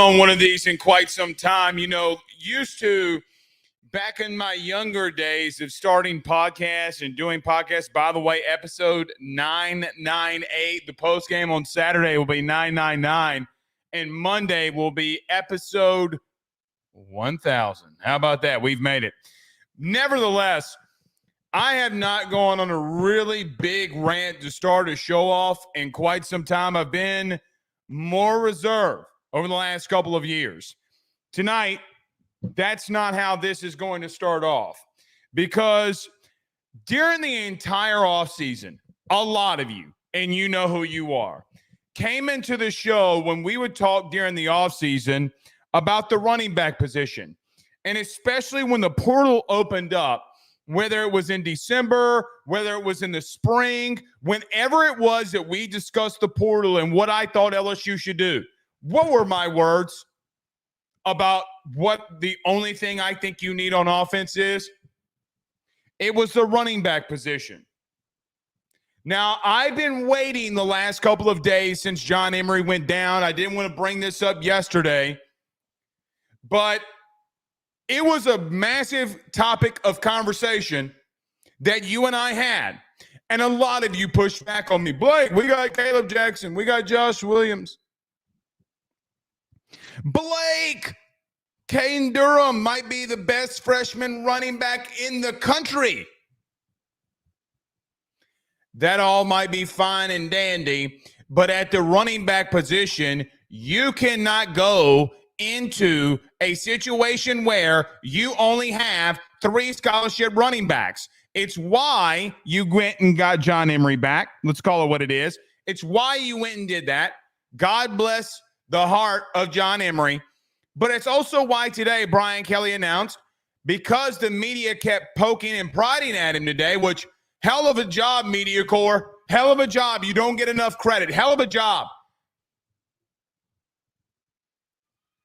On one of these in quite some time. Used to back in my younger days of starting podcasts and doing podcasts. By the way, episode 998. The post game on Saturday will be 999, and Monday will be episode 1000. How about that? We've made it. Nevertheless, I have not gone on a really big rant to start a show off in quite some time. I've been more reserved over the last couple of years. Tonight, that's not how this is going to start off, because during the entire offseason, a lot of you, and you know who you are, came into the show when we would talk during the offseason about the running back position. And especially when the portal opened up, whether it was in December, whether it was in the spring, whenever it was that we discussed the portal and what I thought LSU should do. What were my words about what the only thing I think you need on offense is? It was the running back position. Now, I've been waiting the last couple of days since John Emery went down. I didn't want to bring this up yesterday, but it was a massive topic of conversation that you and I had. And a lot of you pushed back on me. Blake, we got Caleb Jackson. We got Josh Williams. Blake, Caden Durham might be the best freshman running back in the country. That all might be fine and dandy, but at the running back position, you cannot go into a situation where you only have 3 scholarship running backs. It's why you went and got John Emery back. Let's call it what it is. It's why you went and did that. God bless the heart of John Emery. But it's also why today Brian Kelly announced, because the media kept poking and prodding at him today, which hell of a job, Media Corps. Hell of a job. You don't get enough credit. Hell of a job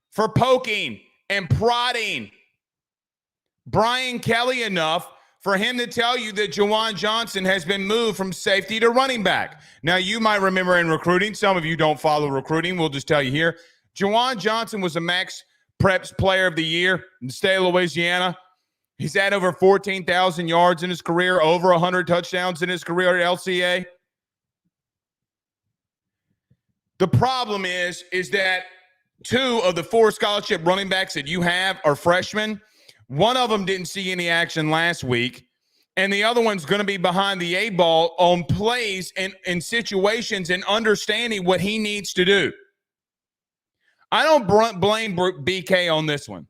for poking and prodding Brian Kelly enough for him to tell you that Juwan Johnson has been moved from safety to running back. Now, you might remember in recruiting, some of you don't follow recruiting, we'll just tell you here, Juwan Johnson was a Max Preps Player of the Year in the state of Louisiana. He's had over 14,000 yards in his career, over 100 touchdowns in his career at LCA. The problem is that 2 of the 4 scholarship running backs that you have are freshmen. One of them didn't see any action last week, and the other one's going to be behind the 8-ball on plays and situations and understanding what he needs to do. I don't blame BK on this one.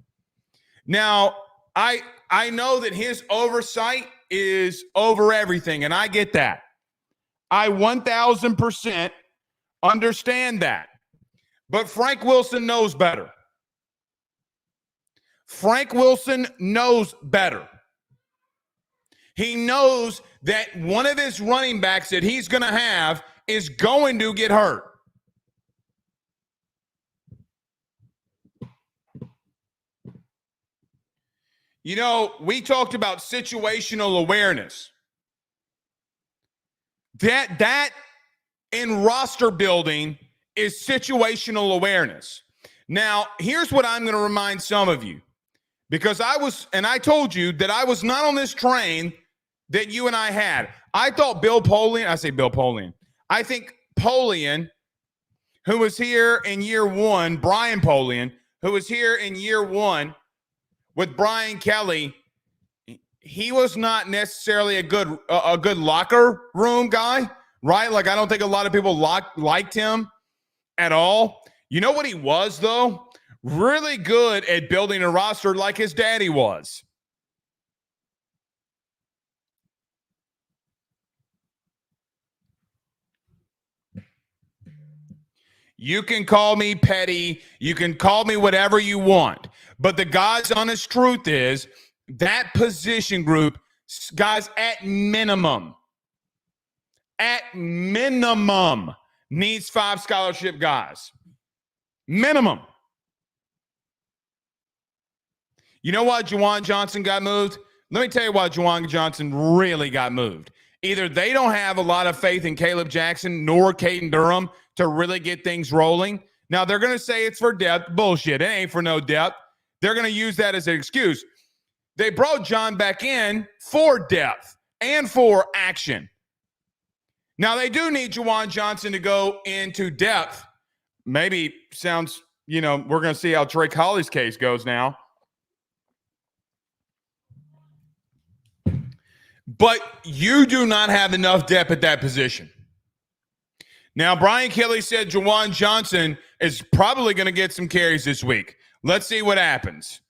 Now, I know that his oversight is over everything, and I get that. I 1,000% understand that. But Frank Wilson knows better. Frank Wilson knows better. He knows that one of his running backs that he's going to have is going to get hurt. You know, we talked about situational awareness. That in roster building is situational awareness. Now, here's what I'm going to remind some of you. Because I told you that I was not on this train that you and I had. I thought I think Polian, who was here in year 1, Brian Polian, who was here in year 1 with Brian Kelly, he was not necessarily a good locker room guy, right? Like, I don't think a lot of people liked him at all. You know what he was, though? Really good at building a roster like his daddy was. You can call me petty. You can call me whatever you want. But the God's honest truth is that position group, guys, at minimum, needs 5 scholarship guys. Minimum. You know why Juwan Johnson got moved? Let me tell you why Juwan Johnson really got moved. Either they don't have a lot of faith in Caleb Jackson nor Caden Durham to really get things rolling. Now, they're going to say it's for depth. Bullshit. It ain't for no depth. They're going to use that as an excuse. They brought John back in for depth and for action. Now, they do need Juwan Johnson to go into depth. Maybe sounds, we're going to see how Trey Colley's case goes now. But you do not have enough depth at that position. Now, Brian Kelly said Juwan Johnson is probably going to get some carries this week. Let's see what happens.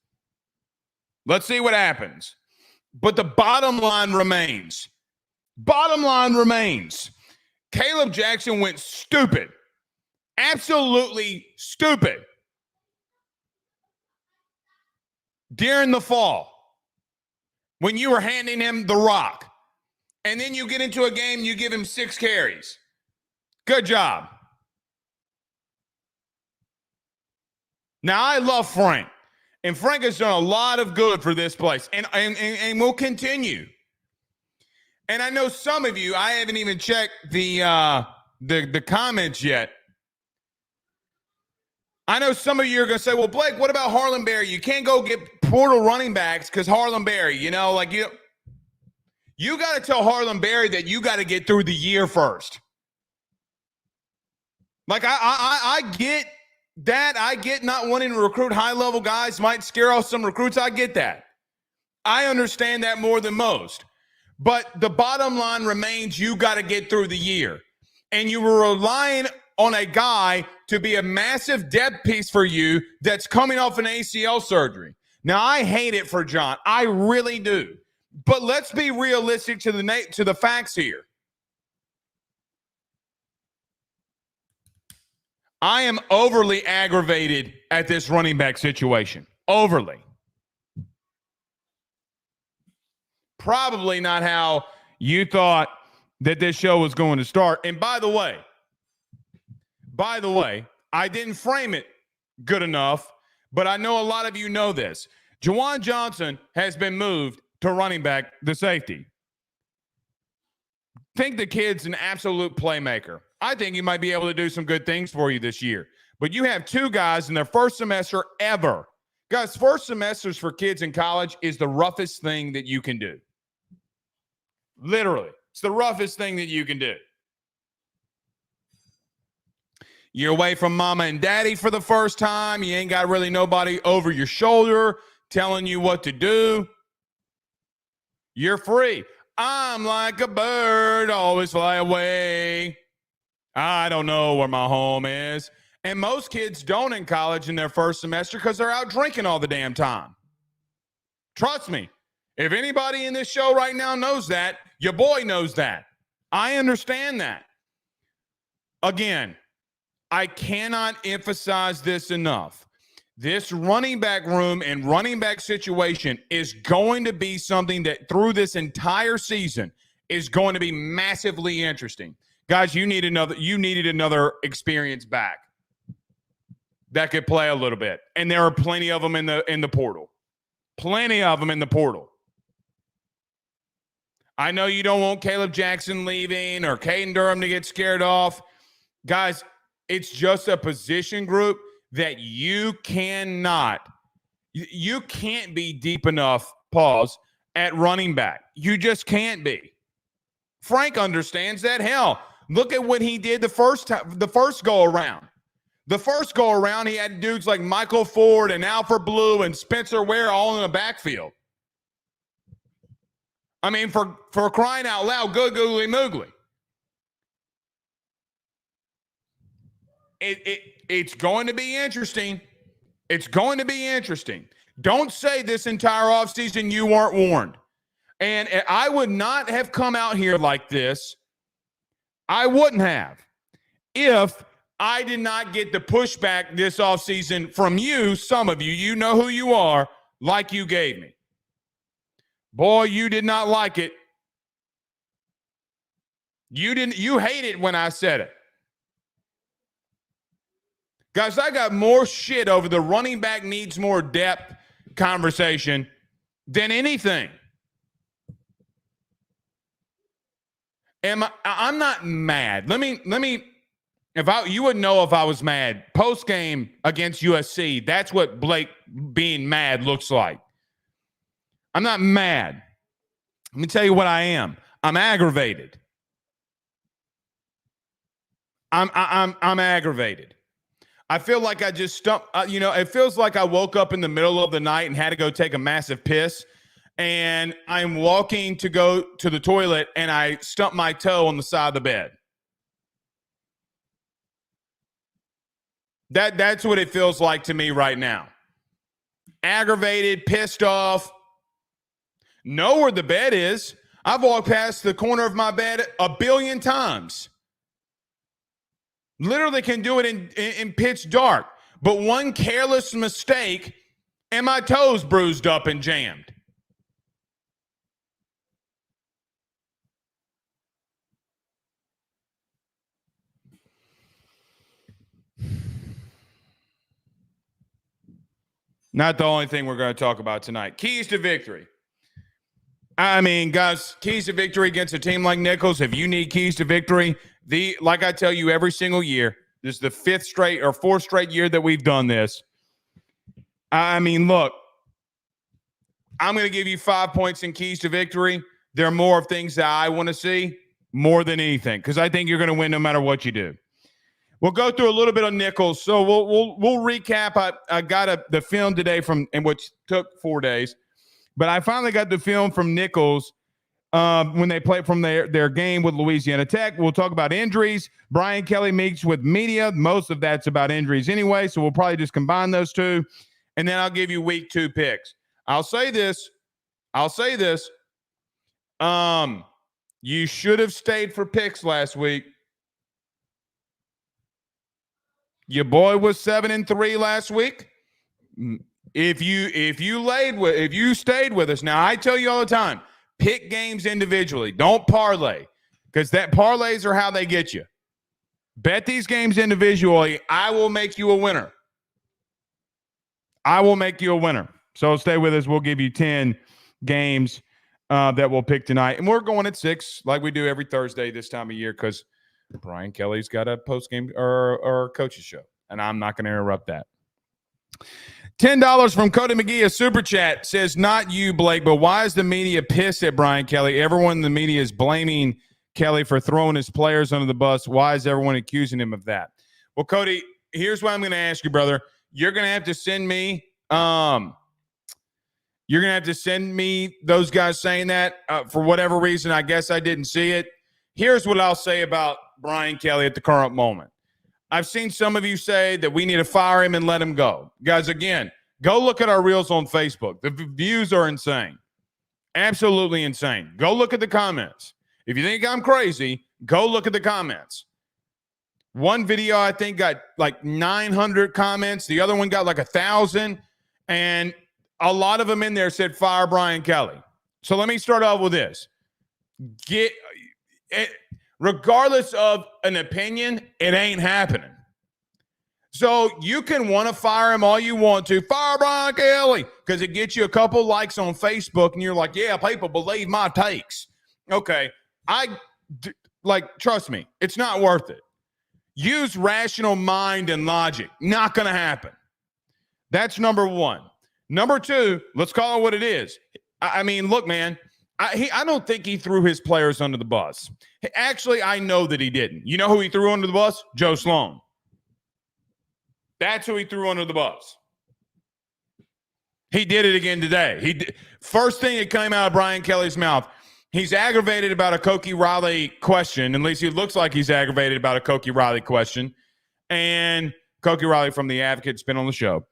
But the bottom line remains. Caleb Jackson went stupid. Absolutely stupid. During the fall, when you were handing him the rock, and then you get into a game, you give him 6 carries. Good job. Now, I love Frank, and Frank has done a lot of good for this place, and will continue. And I know some of you, I haven't even checked the comments yet. I know some of you are going to say, well, Blake, what about Harlan Berry? You can't go get portal running backs because Harlan Berry, you got to tell Harlan Berry that you got to get through the year first. Like, I get that. I get not wanting to recruit high-level guys might scare off some recruits. I get that. I understand that more than most. But the bottom line remains you got to get through the year. And you were relying on a guy to be a massive depth piece for you that's coming off an ACL surgery. Now, I hate it for John. I really do. But let's be realistic to the facts here. I am overly aggravated at this running back situation. Overly. Probably not how you thought that this show was going to start. And by the way, I didn't frame it good enough, but I know a lot of you know this. Juwan Johnson has been moved to running back, the safety. Think the kid's an absolute playmaker. I think he might be able to do some good things for you this year. But you have 2 guys in their first semester ever. Guys, first semesters for kids in college is the roughest thing that you can do. Literally. It's the roughest thing that you can do. You're away from mama and daddy for the first time. You ain't got really nobody over your shoulder telling you what to do. You're free. I'm like a bird, always fly away. I don't know where my home is. And most kids don't in college in their first semester because they're out drinking all the damn time. Trust me. If anybody in this show right now knows that, your boy knows that. I understand that. Again, I cannot emphasize this enough. This running back room and running back situation is going to be something that through this entire season is going to be massively interesting. Guys, you needed another experience back that could play a little bit. And there are plenty of them in the portal. Plenty of them in the portal. I know you don't want Caleb Jackson leaving or Caden Durham to get scared off. Guys, it's just a position group that you can't be deep enough, at running back. You just can't be. Frank understands that. Hell, look at what he did the first go around. The first go around, he had dudes like Michael Ford and Alfred Blue and Spencer Ware all in the backfield. I mean, for crying out loud, good googly moogly. It's going to be interesting. It's going to be interesting. Don't say this entire offseason you weren't warned. And I would not have come out here like this. I wouldn't have if I did not get the pushback this offseason from you, some of you. You know who you are, like you gave me. Boy, you did not like it. You hated when I said it. Guys, I got more shit over the running back needs more depth conversation than anything. I'm not mad. Let me You wouldn't know if I was mad. Post game against USC, that's what Blake being mad looks like. I'm not mad. Let me tell you what I am. I'm aggravated. I'm aggravated. I feel like I just stumped. It feels like I woke up in the middle of the night and had to go take a massive piss, and I'm walking to go to the toilet, and I stumped my toe on the side of the bed. That's what it feels like to me right now. Aggravated, pissed off. Know where the bed is. I've walked past the corner of my bed a billion times. Literally can do it in pitch dark. But one careless mistake and my toes bruised up and jammed. Not the only thing we're going to talk about tonight. Keys to victory. I mean, guys, keys to victory against a team like Nicholls. If you need keys to victory, like I tell you every single year, this is the fourth straight year that we've done this. I mean, look, I'm going to give you 5 points in keys to victory. There are more of things that I want to see more than anything because I think you're going to win no matter what you do. We'll go through a little bit of Nicholls. So we'll recap. I got the film today which took 4 days. But I finally got the film from Nicholls when they played from their game with Louisiana Tech. We'll talk about injuries. Brian Kelly meets with media. Most of that's about injuries anyway, so we'll probably just combine those two. And then I'll give you week 2 picks. I'll say this. You should have stayed for picks last week. Your boy was 7-3 last week. If you stayed with us, now I tell you all the time, pick games individually. Don't parlay because parlays are how they get you. Bet these games individually. I will make you a winner. So stay with us. We'll give you 10 games that we'll pick tonight. And we're going at 6 like we do every Thursday this time of year because Brian Kelly's got a post-game or coach's show, and I'm not going to interrupt that. $10 from Cody McGee, a super chat, says, not you, Blake, but why is the media pissed at Brian Kelly? Everyone in the media is blaming Kelly for throwing his players under the bus. Why is everyone accusing him of that? Well, Cody, here's what I'm going to ask you, brother. You're going to have to send me those guys saying that for whatever reason. I guess I didn't see it. Here's what I'll say about Brian Kelly at the current moment. I've seen some of you say that we need to fire him and let him go. Guys, again, go look at our reels on Facebook. The views are insane. Absolutely insane. Go look at the comments. If you think I'm crazy, go look at the comments. One video, I think, got like 900 comments. The other one got like 1,000. And a lot of them in there said, fire Brian Kelly. So let me start off with this. Regardless of an opinion, it ain't happening. So you can want to fire him all you want to. Fire Brian Kelly because it gets you a couple likes on Facebook and you're like, yeah, people believe my takes. Okay. Trust me, it's not worth it. Use rational mind and logic. Not going to happen. That's number one. Number two, let's call it what it is. I mean, look, man. I don't think he threw his players under the bus. Actually, I know that he didn't. You know who he threw under the bus? Joe Sloan. That's who he threw under the bus. He did it again today. First thing that came out of Brian Kelly's mouth, he's aggravated about a Cokie Riley question. At least he looks like he's aggravated about a Cokie Riley question. And Cokie Riley from The Advocate's been on the show.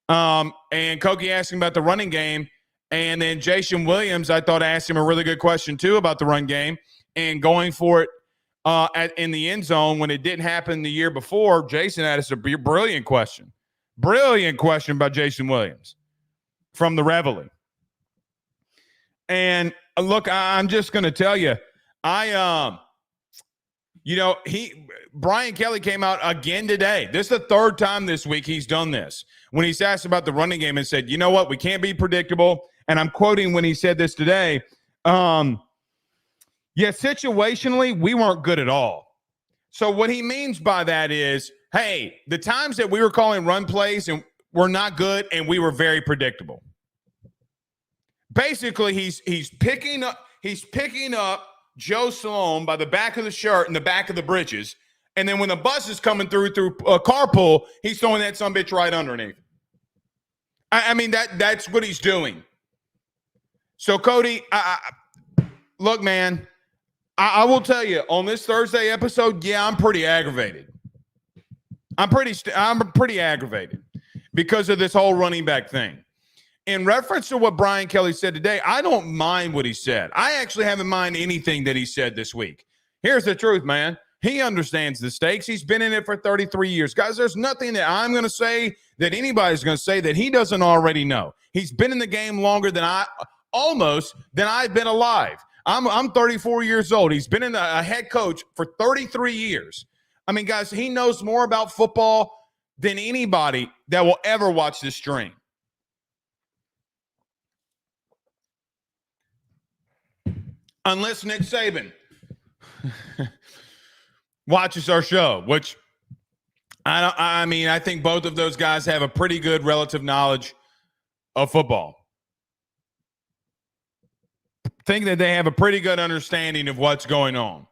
And Cokie asked him about the running game. And then Jason Williams, I thought, asked him a really good question, too, about the run game and going for it in the end zone when it didn't happen the year before. Jason had us a brilliant question. Brilliant question by Jason Williams from the Reveille. And, look, I'm just going to tell you, Brian Kelly came out again today. This is the third time this week he's done this. When he's asked about the running game and said, you know what, we can't be predictable. And I'm quoting when he said this today. Situationally, we weren't good at all. So what he means by that is, hey, the times that we were calling run plays and were not good and we were very predictable. Basically, he's picking up Joe Sloan by the back of the shirt and the back of the britches, and then when the bus is coming through a carpool, he's throwing that sumbitch right underneath. I mean that's what he's doing. So Cody, look, man. I will tell you on this Thursday episode, yeah, I'm pretty aggravated. I'm pretty aggravated because of this whole running back thing. In reference to what Brian Kelly said today, I don't mind what he said. I actually haven't mind anything that he said this week. Here's the truth, man. He understands the stakes. He's been in it for 33 years. Guys, there's nothing that I'm going to say that anybody's going to say that he doesn't already know. He's been in the game longer than I've been alive. I'm 34 years old. He's been a head coach for 33 years. I mean, guys, he knows more about football than anybody that will ever watch this stream. Unless Nick Saban watches our show, which I think both of those guys have a pretty good relative knowledge of football. Think that they have a pretty good understanding of what's going on.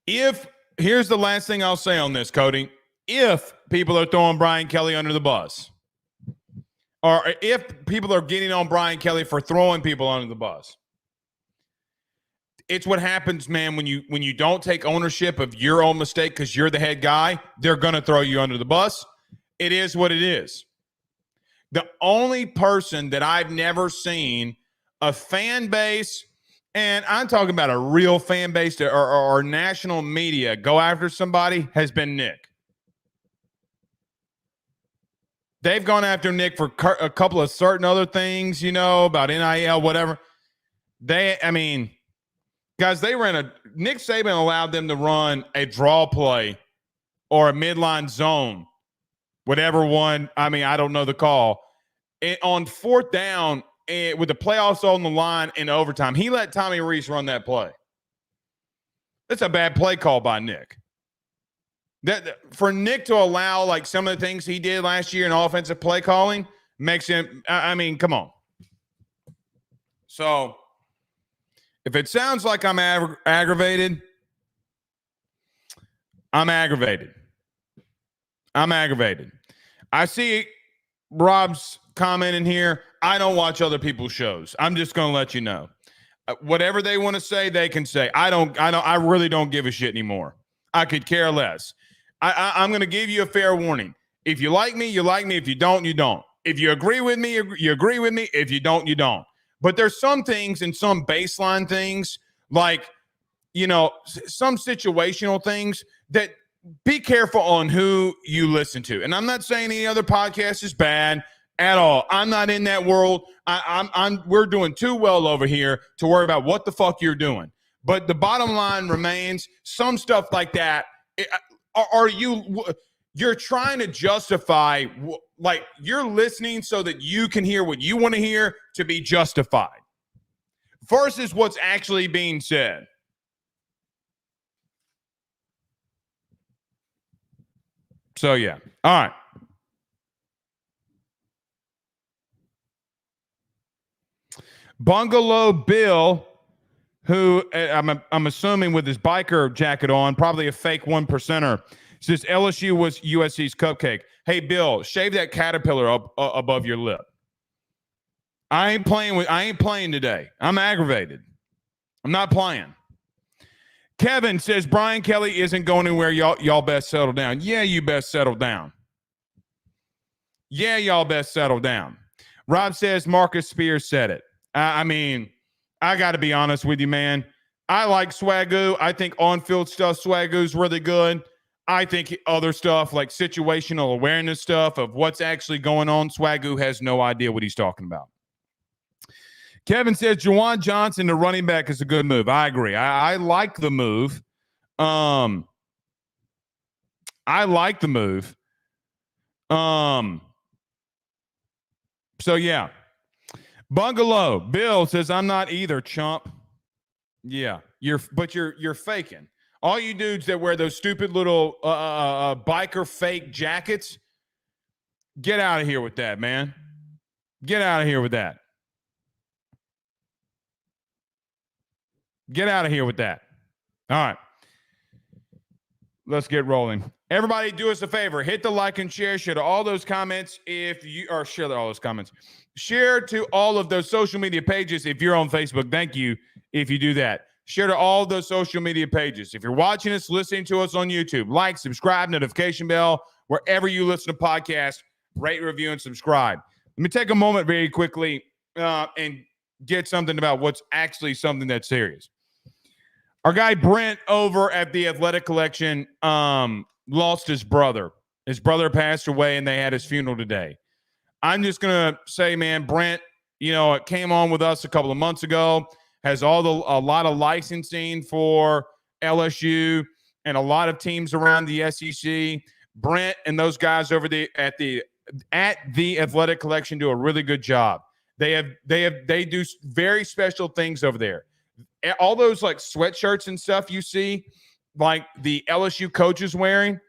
Here's the last thing I'll say on this, Cody. If people are throwing Brian Kelly under the bus, or if people are getting on Brian Kelly for throwing people under the bus, it's what happens, man, when you don't take ownership of your own mistake because you're the head guy, they're going to throw you under the bus. It is what it is. The only person that I've never seen a fan base, and I'm talking about a real fan base or national media go after somebody, has been Nick. They've gone after Nick for a couple of certain other things, about NIL, whatever. Guys, Nick Saban allowed them to run a draw play or a midline zone, whatever one. I don't know the call. On fourth down, with the playoffs on the line in overtime, he let Tommy Reese run that play. That's a bad play call by Nick. For Nick to allow like some of the things he did last year in offensive play calling makes him, come on. So if it sounds like I'm aggravated, I'm aggravated. I see Rob's comment in here. I don't watch other people's shows. I'm just going to let you know. Whatever they want to say, they can say. I really don't give a shit anymore. I could care less. I'm going to give you a fair warning. If you like me, you like me. If you don't, you don't. If you agree with me, you agree with me. If you don't, you don't. But there's some things and some baseline things, like, some situational things that be careful on who you listen to. And I'm not saying any other podcast is bad at all. I'm not in that world. We're doing too well over here to worry about what the fuck you're doing. But the bottom line remains, some stuff like that. You're trying to justify, like, you're listening so that you can hear what you want to hear to be justified versus what's actually being said. So, yeah. All right. Bungalow Bill, who I'm assuming with his biker jacket on, probably a fake 1%er, says LSU was USC's cupcake. Hey, Bill, shave that caterpillar up above your lip. I ain't playing today. I'm aggravated. I'm not playing. Kevin says Brian Kelly isn't going anywhere. Y'all best settle down. Yeah, you best settle down. Yeah, y'all best settle down. Rob says Marcus Spears said it. I got to be honest with you, man. I like Swagoo. I think on-field stuff, Swagoo's really good. I think other stuff like situational awareness stuff of what's actually going on, Swagoo has no idea what he's talking about. Kevin says Juwan Johnson, the running back, is a good move. I agree. I like the move. I like the move. So, yeah. Bungalow Bill says I'm not either, chump. Yeah, you're faking. All you dudes that wear those stupid little biker fake jackets, get out of here with that, man. Get out of here with that. Get out of here with that. All right. Let's get rolling. Everybody do us a favor. Hit the like and share. Share to all those comments share all those comments. Share to all of those social media pages if you're on Facebook. Thank you if you do that. Share to all those social media pages. If you're watching us, listening to us on YouTube, like, subscribe, notification bell, wherever you listen to podcasts, rate, review, and subscribe. Let me take a moment very quickly and get something about what's actually something that's serious. Our guy Brent over at the Athletic Collection lost his brother. His brother passed away, and they had his funeral today. I'm just going to say, man, Brent, it came on with us a couple of months ago, has a lot of licensing for LSU and a lot of teams around the SEC. Brent and those guys over at the Athletic Collection do a really good job. They do very special things over there. All those like sweatshirts and stuff you see, like the LSU coaches wearing,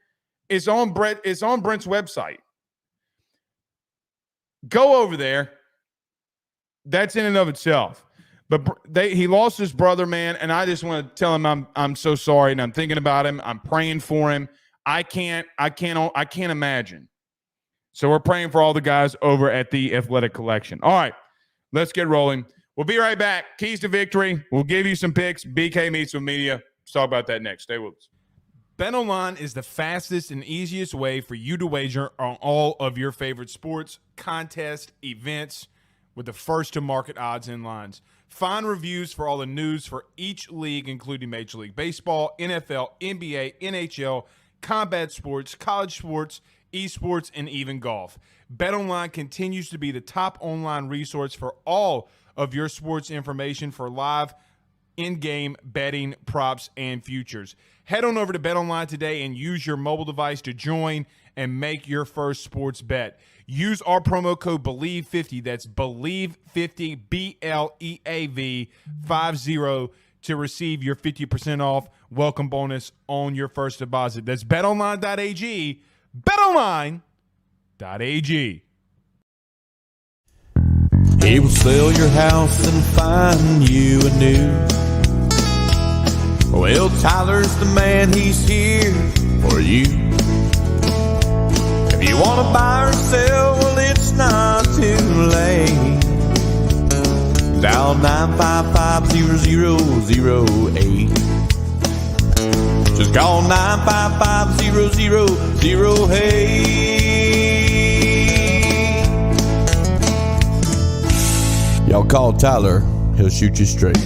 is on Brent's website. Go over there. That's in and of itself. But he lost his brother, man, and I just want to tell him I'm so sorry, and I'm thinking about him. I'm praying for him. I can't imagine. So we're praying for all the guys over at the Athletic Collection. All right, let's get rolling. We'll be right back. Keys to victory. We'll give you some picks. BK meets with media. Let's talk about that next. Stay with us. BetOnline is the fastest and easiest way for you to wager on all of your favorite sports, contests, events with the first-to-market odds and lines. Find reviews for all the news for each league, including Major League Baseball, NFL, NBA, NHL, combat sports, college sports, esports, and even golf. BetOnline continues to be the top online resource for all of your sports information for live in-game betting, props, and futures. Head on over to BetOnline today and use your mobile device to join and make your first sports bet. Use our promo code BELIEVE50, that's BELIEVE50, BLEAV 50, to receive your 50% off welcome bonus on your first deposit. That's betonline.ag, betonline.ag. He will sell your house and find you a new. Well, Tyler's the man, he's here for you. If you want to buy or sell, well, it's not too late. Dial 955-0008. Just call 955-0008. Y'all call Tyler, he'll shoot you straight.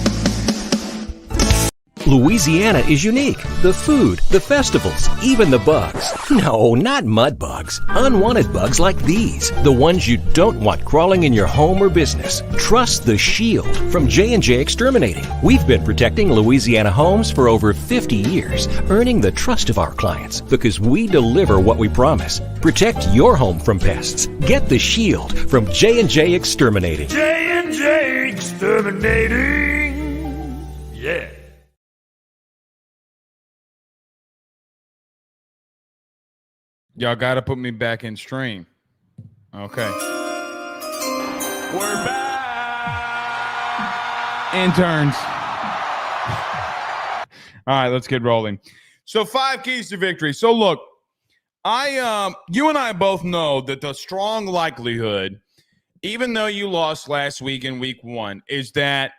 Louisiana is unique. The food, the festivals, even the bugs. No, not mud bugs. Unwanted bugs like these. The ones you don't want crawling in your home or business. Trust the Shield from J&J Exterminating. We've been protecting Louisiana homes for over 50 years, earning the trust of our clients because we deliver what we promise. Protect your home from pests. Get the Shield from J&J Exterminating. J&J Exterminating. Yeah. Y'all got to put me back in stream. Okay. We're back. Interns. All right, let's get rolling. So 5 keys to victory. So look, you and I both know that the strong likelihood, even though you lost last week in week 1, is that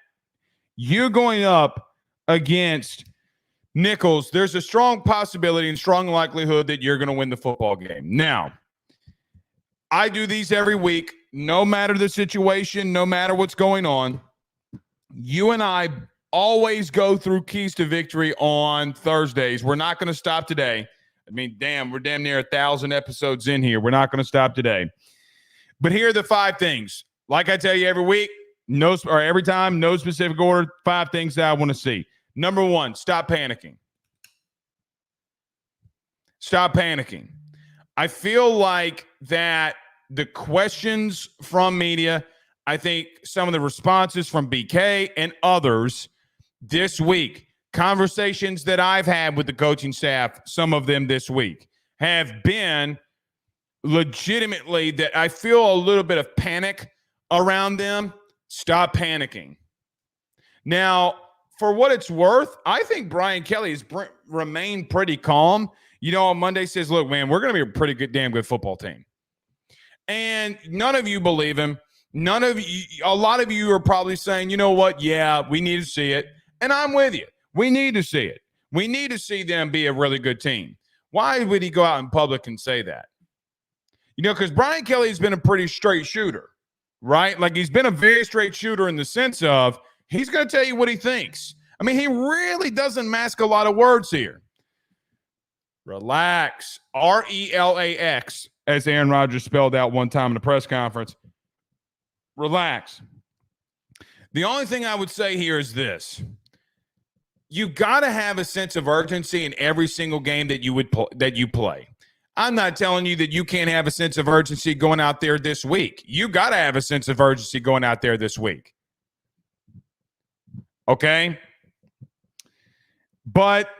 you're going up against Nichols. There's a strong possibility and strong likelihood that you're going to win the football game. Now, I do these every week, no matter the situation, no matter what's going on. You and I always go through keys to victory on Thursdays. We're not going to stop today. I mean, we're damn near 1,000 episodes in here. We're not going to stop today. But here are the 5 things. Like I tell you every week, every time, no specific order, 5 things that I want to see. Number 1, stop panicking. Stop panicking. I feel like that the questions from media, I think some of the responses from BK and others this week conversations that I've had with the coaching staff, some of them this week, have been legitimately that I feel a little bit of panic around them. Stop panicking. Now, for what it's worth, I think Brian Kelly has remained pretty calm. On Monday says, look, man, we're going to be a pretty good, damn good football team. And none of you believe him. A lot of you are probably saying, you know what? Yeah, we need to see it. And I'm with you. We need to see it. We need to see them be a really good team. Why would he go out in public and say that? Because Brian Kelly's been a pretty straight shooter, right? Like he's been a very straight shooter in the sense of he's going to tell you what he thinks. I mean, he really doesn't mask a lot of words here. Relax. RELAX, as Aaron Rodgers spelled out one time in a press conference. Relax. The only thing I would say here is this. You got to have a sense of urgency in every single game that you play. I'm not telling you that you can't have a sense of urgency going out there this week. You got to have a sense of urgency going out there this week. Okay? But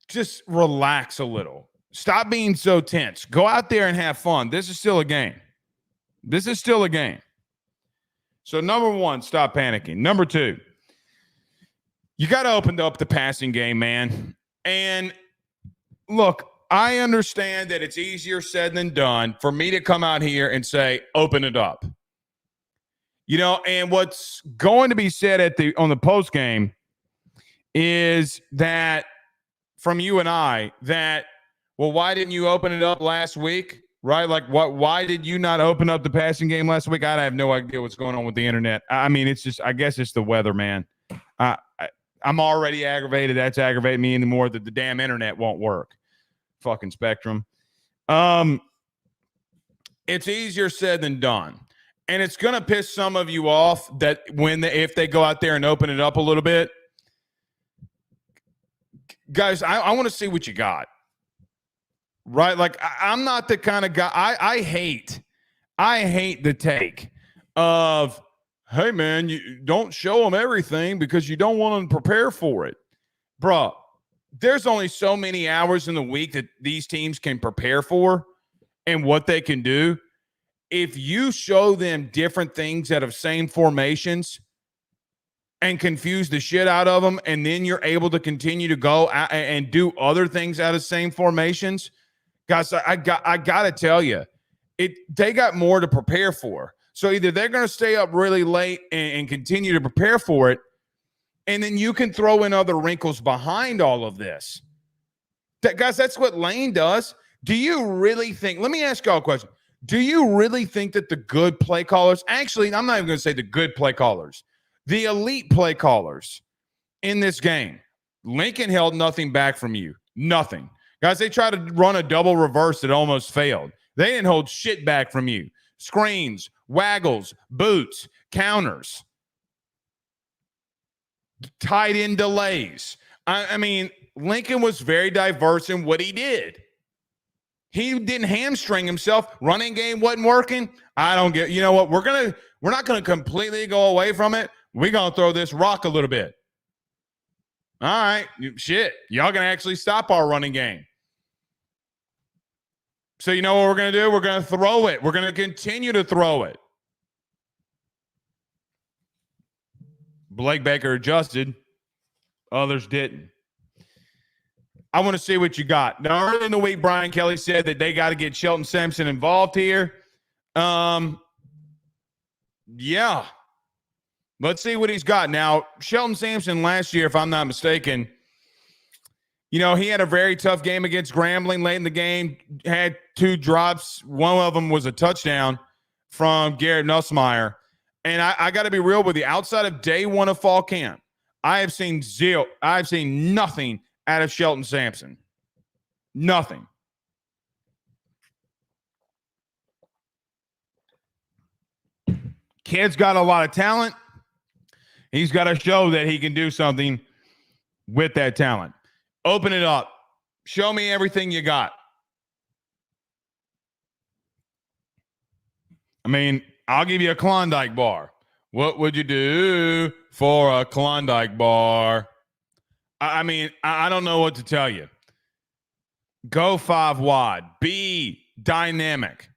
just relax a little. Stop being so tense. Go out there and have fun. This is still a game. This is still a game. So, number one, stop panicking. Number two, you got to open up the passing game, man. And look, I understand that it's easier said than done for me to come out here and say, open it up. And what's going to be said on the post game is that from you and I that, well, why didn't you open it up last week? Right? Like, why did you not open up the passing game last week? I have no idea what's going on with the internet. I mean, it's just, I guess it's the weather, man. I'm already aggravated. That's aggravating me anymore that the damn internet won't work. Fucking Spectrum. It's easier said than done. And it's going to piss some of you off that if they go out there and open it up a little bit. Guys, I want to see what you got. Right? Like, I'm not the kind of guy. I hate the take of, hey, man, you don't show them everything because you don't want them to prepare for it. Bro, there's only so many hours in the week that these teams can prepare for and what they can do. If you show them different things out of same formations and confuse the shit out of them, and then you're able to continue to go and do other things out of same formations, guys, I got to tell you, they got more to prepare for. So either they're going to stay up really late and continue to prepare for it, and then you can throw in other wrinkles behind all of this. Guys, that's what Lane does. Do you really think – let me ask y'all a question. Do you really think that the good play callers – actually, I'm not even going to say the good play callers. The elite play callers in this game, Lincoln held nothing back from you. Nothing. Guys, they tried to run a double reverse that almost failed. They didn't hold shit back from you. Screens, waggles, boots, counters, tight end delays. I mean, Lincoln was very diverse in what he did. He didn't hamstring himself. Running game wasn't working. I don't get, you know what? We're not going to completely go away from it. We're going to throw this rock a little bit. All right, shit. Y'all going to actually stop our running game. So you know what we're going to do? We're going to throw it. We're going to continue to throw it. Blake Baker adjusted. Others didn't. I want to see what you got. Now, early in the week, Brian Kelly said that they got to get Shelton Sampson involved here. Yeah. Let's see what he's got. Now, Shelton Sampson last year, if I'm not mistaken, he had a very tough game against Grambling late in the game, had 2 drops. One of them was a touchdown from Garrett Nussmeier. And I got to be real with you. Outside of day 1 of fall camp, I've seen nothing out of Shelton Sampson. Nothing. Kid's got a lot of talent. He's got to show that he can do something with that talent. Open it up. Show me everything you got. I mean, I'll give you a Klondike bar. What would you do for a Klondike bar? I mean, I don't know what to tell you. Go 5 wide. Be dynamic.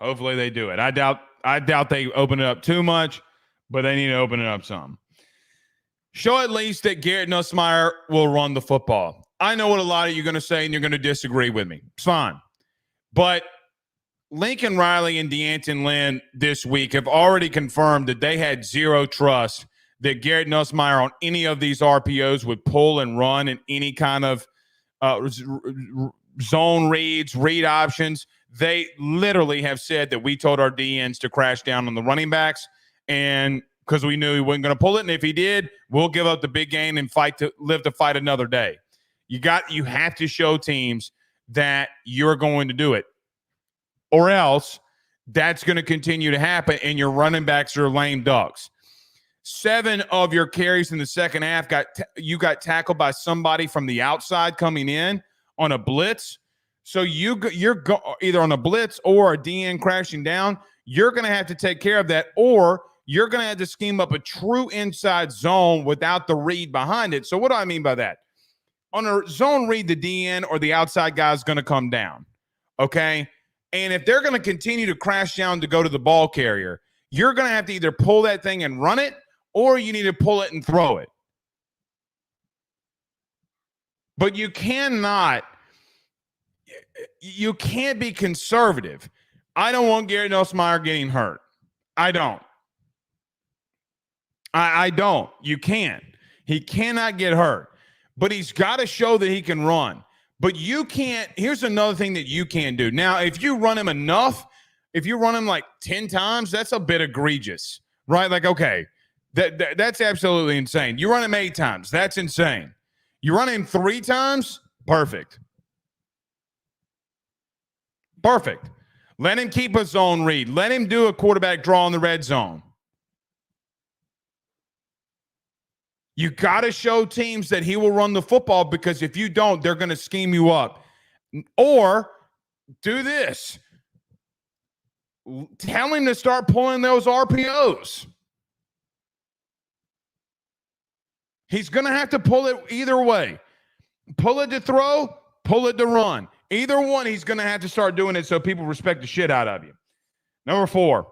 Hopefully they do it. I doubt they open it up too much, but they need to open it up some. Show at least that Garrett Nussmeier will run the football. I know what a lot of you are going to say, and you're going to disagree with me. It's fine. But Lincoln Riley and D'Anton Lynn this week have already confirmed that they had zero trust that Garrett Nussmeier on any of these RPOs would pull and run in any kind of zone reads, read options. They literally have said that we told our DNs to crash down on the running backs, and because we knew he wasn't going to pull it, and if he did, we'll give up the big game and live to fight another day. You have to show teams that you're going to do it, or else that's going to continue to happen, and your running backs are lame ducks. 7 of your carries in the second half you got tackled by somebody from the outside coming in on a blitz. So you're either on a blitz or a DN crashing down. You're going to have to take care of that, or you're going to have to scheme up a true inside zone without the read behind it. So what do I mean by that? On a zone read, the DN or the outside guy is going to come down, okay? And if they're going to continue to crash down to go to the ball carrier, you're going to have to either pull that thing and run it, or you need to pull it and throw it. But you can't be conservative. I don't want Garrett Nussmeier getting hurt. I don't. I don't. You can't. He cannot get hurt. But he's got to show that he can run. But you can't. Here's another thing that you can do. Now, if you run him enough, if you run him like 10 times, that's a bit egregious, right? Like, okay, that's absolutely insane. You run him 8 times. That's insane. You run him 3 times, perfect. Perfect. Let him keep a zone read. Let him do a quarterback draw in the red zone. You got to show teams that he will run the football, because if you don't, they're going to scheme you up. Or do this. Tell him to start pulling those RPOs. He's going to have to pull it either way. Pull it to throw, pull it to run. Either one, he's going to have to start doing it so people respect the shit out of you. Number 4.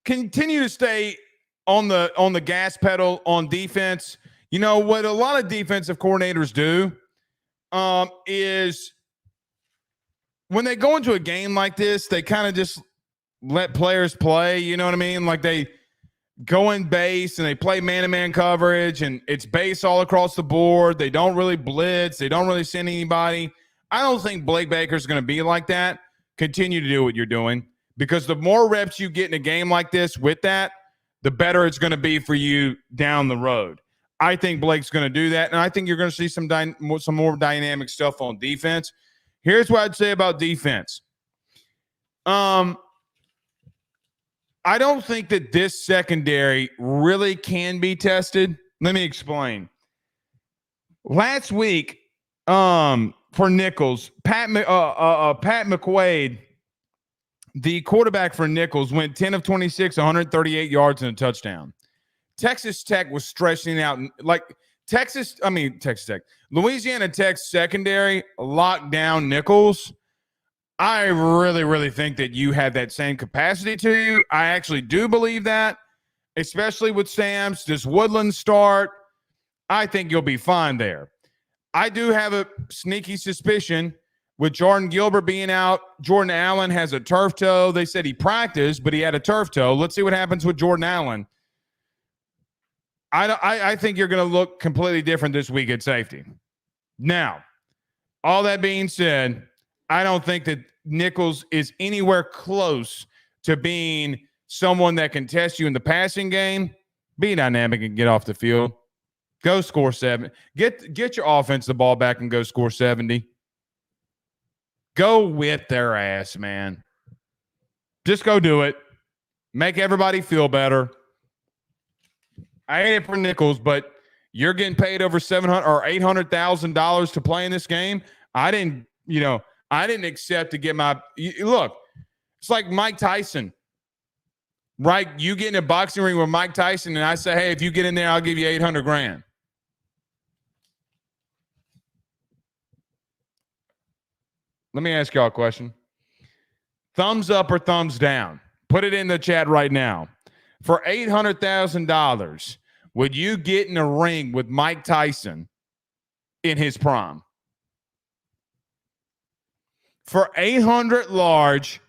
Continue to stay on the gas pedal on defense. You know what a lot of defensive coordinators do is when they go into a game like this, they kind of just let players play. You know what I mean? Like they go in base and they play man-to-man coverage, and it's base all across the board. They don't really blitz. They don't really send anybody. I don't think Blake Baker's going to be like that. Continue to do what you're doing, because the more reps you get in a game like this with that, the better it's going to be for you down the road. I think Blake's going to do that, and I think you're going to see some more dynamic stuff on defense. Here's what I'd say about defense. I don't think that this secondary really can be tested. Let me explain. Last week, for Nichols, Pat McQuaid, the quarterback for Nichols, went 10 of 26, 138 yards and a touchdown. Texas Tech was stretching out like Texas Tech. Louisiana Tech's secondary locked down Nichols. I really, really think that you have that same capacity to you. I actually do believe that, especially with Sam's. Does Woodland start? I think you'll be fine there. I do have a sneaky suspicion with Jordan Gilbert being out. Jordan Allen has a turf toe. They said he practiced, but he had a turf toe. Let's see what happens with Jordan Allen. I think you're going to look completely different this week at safety. Now, all that being said, I don't think that Nichols is anywhere close to being someone that can test you in the passing game. Be dynamic and get off the field. Go score 7. Get your offense the ball back and go score 70. Go whip their ass, man. Just go do it. Make everybody feel better. I hate it for Nichols, but you're getting paid over $700,000 or $800,000 to play in this game. I didn't accept to get my look. It's like Mike Tyson, right? You get in a boxing ring with Mike Tyson, and I say, hey, if you get in there, I'll give you $800,000. Let me ask y'all a question. Thumbs up or thumbs down? Put it in the chat right now. For $800,000, would you get in a ring with Mike Tyson in his prime? For 800 large,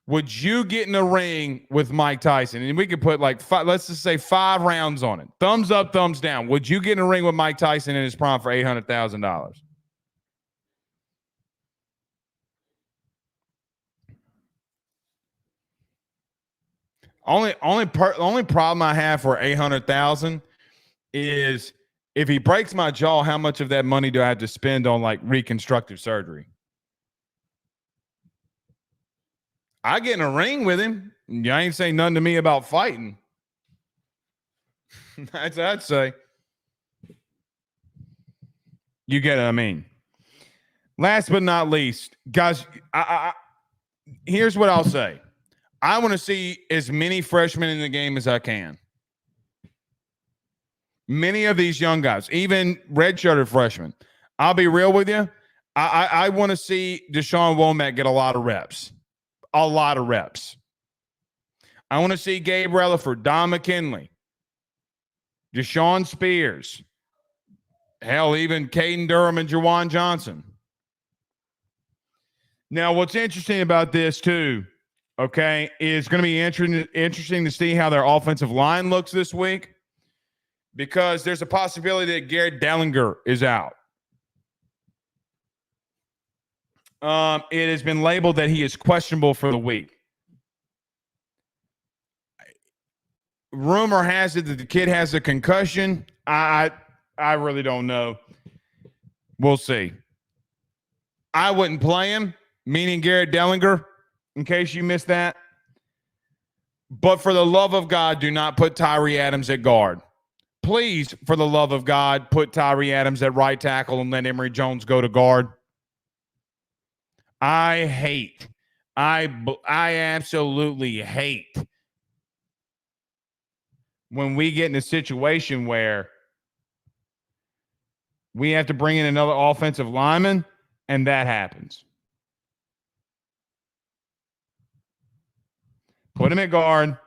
would you get in a ring with Mike Tyson? And we could put like let's just say 5 rounds on it. Thumbs up, thumbs down. Would you get in a ring with Mike Tyson in his prime for $800,000? Only problem I have for $800,000 is if he breaks my jaw, how much of that money do I have to spend on like reconstructive surgery? I get in a ring with him. You ain't saying nothing to me about fighting. That's what I'd say. You get what I mean? Last but not least, guys, here's what I'll say. I want to see as many freshmen in the game as I can. Many of these young guys, even redshirted freshmen. I'll be real with you. I want to see Deshaun Womack get a lot of reps. A lot of reps. I want to see Gabe Relaford, Don McKinley, Deshaun Spears, hell, even Caden Durham and Juwan Johnson. Now, what's interesting about this, too, okay, is going to be interesting to see how their offensive line looks this week, because there's a possibility that Garrett Dellinger is out. It has been labeled that he is questionable for the week. Rumor has it that the kid has a concussion. I really don't know. We'll see. I wouldn't play him, meaning Garrett Dellinger, in case you missed that. But for the love of God, do not put Tyree Adams at guard. Please, for the love of God, put Tyree Adams at right tackle and let Emory Jones go to guard. I absolutely hate when we get in a situation where we have to bring in another offensive lineman and that happens. Put him at guard.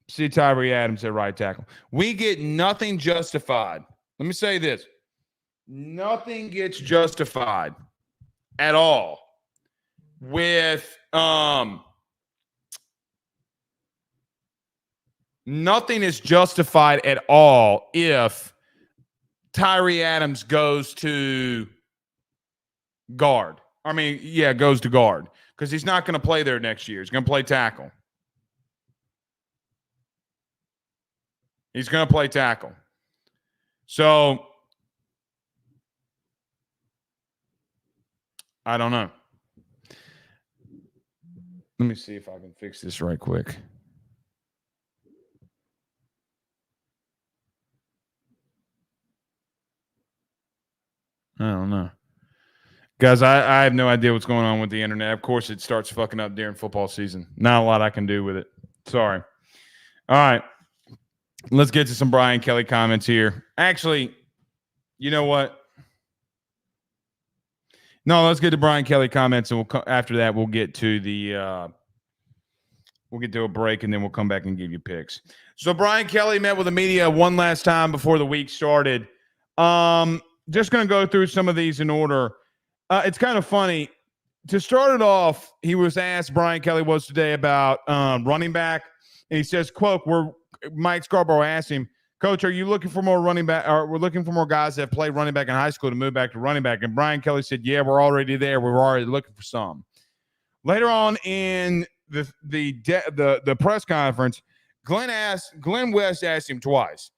See Tyree Adams at right tackle. We get nothing justified. Let me say this. Nothing gets justified at all with nothing is justified at all if Tyree Adams goes to guard. Goes to guard, because he's not going to play there next year. He's going to play tackle. So I don't know. Let me see if I can fix this right quick. I don't know. Guys, I have no idea what's going on with the internet. Of course, it starts fucking up during football season. Not a lot I can do with it. Sorry. All right. Let's get to some Brian Kelly comments here. Actually, you know what? No, let's get to Brian Kelly comments, and after that we'll get to the we'll get to a break, and then we'll come back and give you picks. So Brian Kelly met with the media one last time before the week started. Just going to go through some of these in order. It's kind of funny. To start it off, he was asked, Brian Kelly was today, about running back, and he says, quote, Mike Scarborough asked him, Coach, are you looking for more running back? Or we're looking for more guys that played running back in high school to move back to running back. And Brian Kelly said, yeah, we're already there. We're already looking for some. Later on in the press conference, Glenn West asked him twice.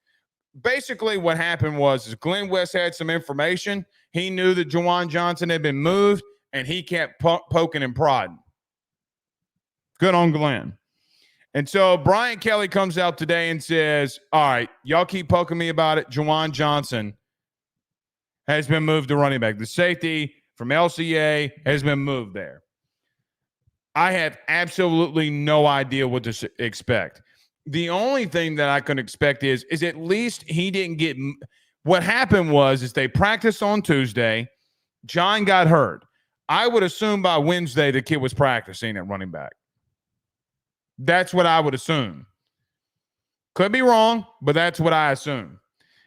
Basically, what happened was Glenn West had some information. He knew that Juwan Johnson had been moved, and he kept poking and prodding. Good on Glenn. And so Brian Kelly comes out today and says, all right, y'all keep poking me about it. Juwan Johnson has been moved to running back. The safety from LCA has been moved there. I have absolutely no idea what to expect. The only thing that I can expect is at least he didn't get – what happened is they practiced on Tuesday. John got hurt. I would assume by Wednesday the kid was practicing at running back. That's what I would assume. Could be wrong, but that's what I assume.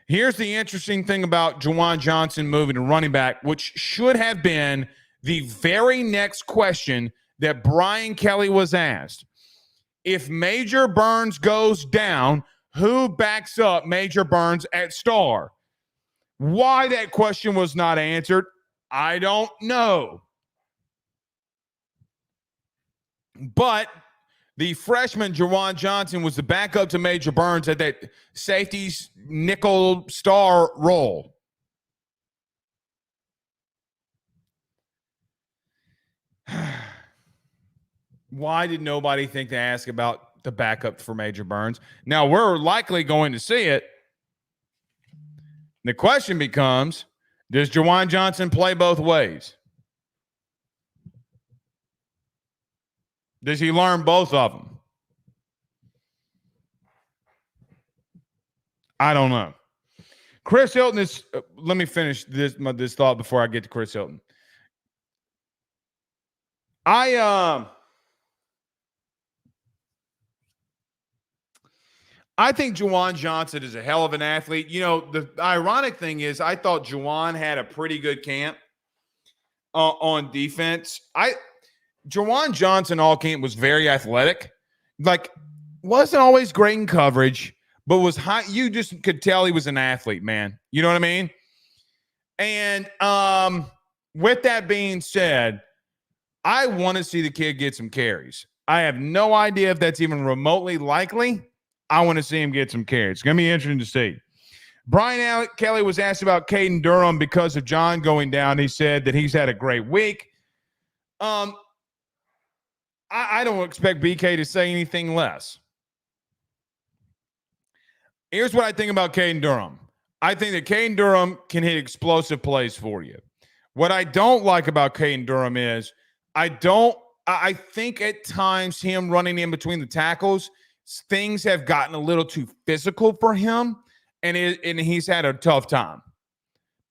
Here's the interesting thing about Juwan Johnson moving to running back, which should have been the very next question that Brian Kelly was asked. If Major Burns goes down, who backs up Major Burns at star? Why that question was not answered, I don't know. But the freshman Juwan Johnson was the backup to Major Burns at that safety's nickel star role. Why did nobody think to ask about the backup for Major Burns? Now, we're likely going to see it. The question becomes, does Juwan Johnson play both ways? Does he learn both of them? I don't know. Chris Hilton is let me finish this thought before I get to Chris Hilton. I think Juwan Johnson is a hell of an athlete. You know, the ironic thing is I thought Juwan had a pretty good camp on defense. Juwan Johnson all camp was very athletic. Like, wasn't always great in coverage, but was high. You just could tell he was an athlete, man. You know what I mean? And with that being said, I want to see the kid get some carries. I have no idea if that's even remotely likely. I want to see him get some carries. It's going to be interesting to see. Brian Kelly was asked about Caden Durham because of John going down. He said that he's had a great week. I don't expect BK to say anything less. Here's what I think about Caden Durham. I think that Caden Durham can hit explosive plays for you. What I don't like about Caden Durham is I think at times him running in between the tackles, things have gotten a little too physical for him, and he's had a tough time.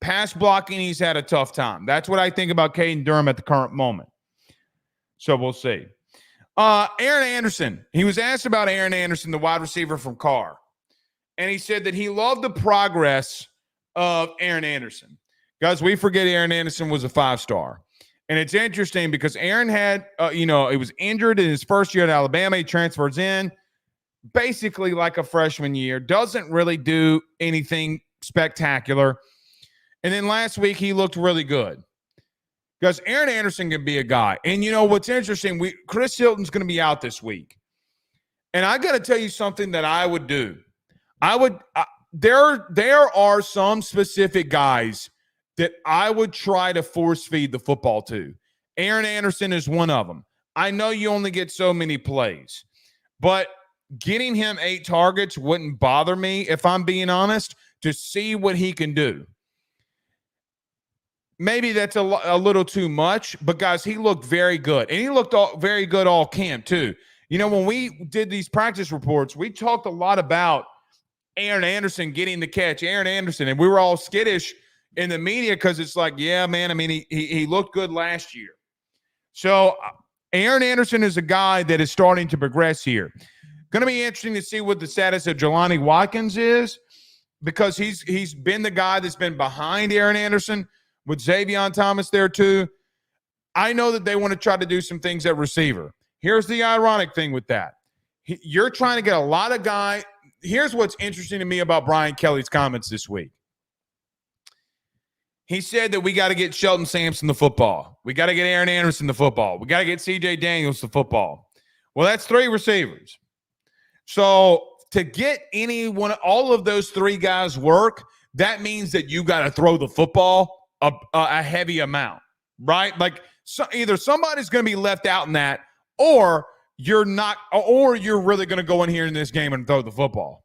Pass blocking, he's had a tough time. That's what I think about Caden Durham at the current moment. So we'll see. Aaron Anderson. He was asked about Aaron Anderson, the wide receiver from Carr. And he said that he loved the progress of Aaron Anderson. Guys, we forget Aaron Anderson was a 5-star. And it's interesting because Aaron had, he was injured in his first year at Alabama. He transfers in basically like a freshman year. Doesn't really do anything spectacular. And then last week, he looked really good. Because Aaron Anderson can be a guy. And you know what's interesting? Chris Hilton's going to be out this week. And I got to tell you something that I would do. There are some specific guys that I would try to force feed the football to. Aaron Anderson is one of them. I know you only get so many plays, but getting him 8 targets wouldn't bother me, if I'm being honest, to see what he can do. Maybe that's a little too much, but guys, he looked very good. And he looked very good all camp too. You know, when we did these practice reports, we talked a lot about Aaron Anderson getting the catch, Aaron Anderson, and we were all skittish in the media because it's like, yeah, man, I mean, he looked good last year. So Aaron Anderson is a guy that is starting to progress here. Going to be interesting to see what the status of Jelani Watkins is, because he's been the guy that's been behind Aaron Anderson with Xavier Thomas there too. I know that they want to try to do some things at receiver. Here's the ironic thing with that. You're trying to get a lot of guys. Here's what's interesting to me about Brian Kelly's comments this week. He said that we got to get Shelton Sampson the football. We got to get Aaron Anderson the football. We got to get C.J. Daniels the football. Well, that's 3 receivers. So to get all of those 3 guys work, that means that you got to throw the football a heavy amount, right? Like either somebody's going to be left out in that, or you're not, or you're really going to go in here in this game and throw the football.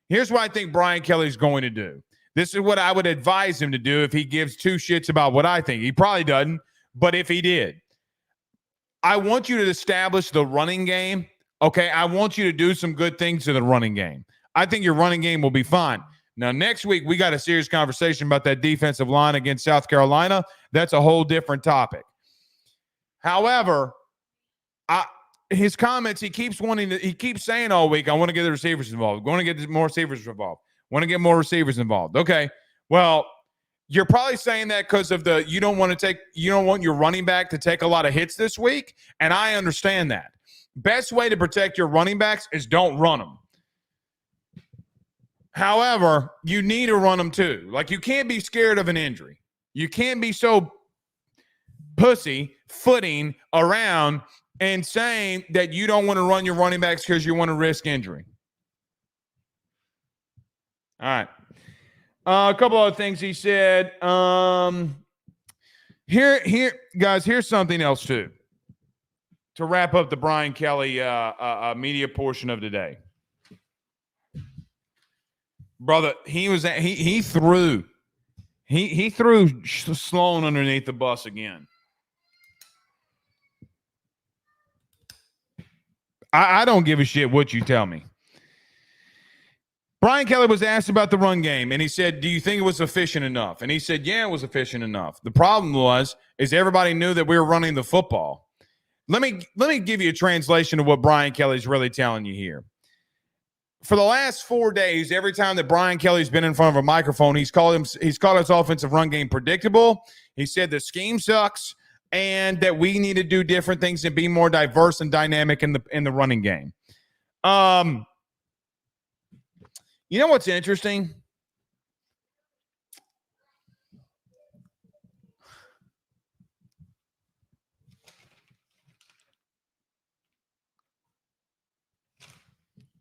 Here's what I think Brian Kelly's going to do. This is what I would advise him to do if he gives 2 shits about what I think. He probably doesn't, but if he did, I want you to establish the running game. Okay, I want you to do some good things in the running game. I think your running game will be fine. Now, next week, we got a serious conversation about that defensive line against South Carolina. That's a whole different topic. However, his comments, he keeps saying all week, I want to get the receivers involved. I want to get more receivers involved. Want to get more receivers involved. Okay, well, you're probably saying that because of you don't want your running back to take a lot of hits this week, and I understand that. Best way to protect your running backs is don't run them. However, you need to run them too. Like, you can't be scared of an injury. You can't be so footing around and saying that you don't want to run your running backs because you want to risk injury. All right. A couple other things he said. Here, guys, here's something else too. To wrap up the Brian Kelly media portion of today. Brother, he threw Sloan underneath the bus again. I don't give a shit what you tell me. Brian Kelly was asked about the run game, and he said, do you think it was efficient enough? And he said, yeah, it was efficient enough. The problem is everybody knew that we were running the football. Let me give you a translation of what Brian Kelly's really telling you here. For the last 4 days, every time that Brian Kelly's been in front of a microphone, he's called his offensive run game predictable. He said the scheme sucks and that we need to do different things and be more diverse and dynamic in the running game. You know what's interesting?